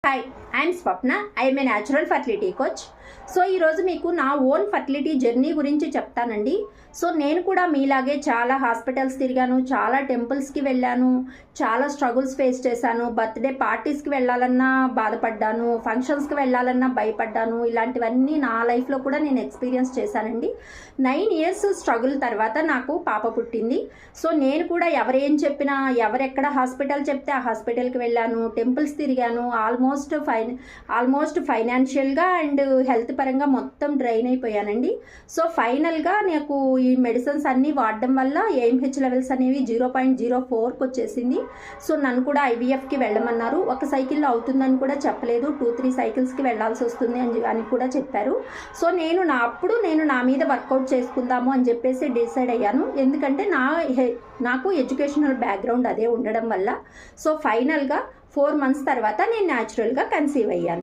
Hi, I'm Swapna. I'm a natural fertility coach. So ఈరోజు మీకు నా ఓన్ ఫర్టిలిటీ జర్నీ గురించి చెప్తానండి. సో నేను కూడా మీలాగే చాలా హాస్పిటల్స్ తిరిగాను, చాలా టెంపుల్స్కి వెళ్ళాను, చాలా స్ట్రగుల్స్ ఫేస్ చేశాను. బర్త్డే పార్టీస్కి వెళ్ళాలన్నా బాధపడ్డాను, ఫంక్షన్స్కి వెళ్ళాలన్నా భయపడ్డాను. ఇలాంటివన్నీ నా లైఫ్లో కూడా నేను ఎక్స్పీరియన్స్ చేశానండి. 9 years స్ట్రగుల్ తర్వాత నాకు పాప పుట్టింది. సో నేను కూడా ఎవరేం చెప్పినా, ఎవరెక్కడ హాస్పిటల్ చెప్తే ఆ హాస్పిటల్కి వెళ్ళాను, టెంపుల్స్ తిరిగాను. ఆల్మోస్ట్ ఫైనాన్షియల్గా అండ్ హెల్త్ పరంగా మొత్తం డ్రైన్ అయిపోయానండి. సో ఫైనల్గా నాకు ఈ మెడిసిన్స్ అన్నీ వాడడం వల్ల AMH లెవెల్స్ అనేవి 0.04కి వచ్చేసింది. సో నన్ను కూడా IVFకి వెళ్ళమన్నారు. ఒక సైకిల్లో అవుతుందని కూడా చెప్పలేదు, 2-3 సైకిల్స్కి వెళ్ళాల్సి వస్తుంది అని కూడా చెప్పారు. సో నేను నా మీద వర్కౌట్ చేసుకుందాము అని చెప్పేసి డిసైడ్ అయ్యాను. ఎందుకంటే నాకు ఎడ్యుకేషనల్ బ్యాక్గ్రౌండ్ అదే ఉండడం వల్ల. సో ఫైనల్గా 4 months తర్వాత నేను న్యాచురల్గా కన్సీవ్ అయ్యాను.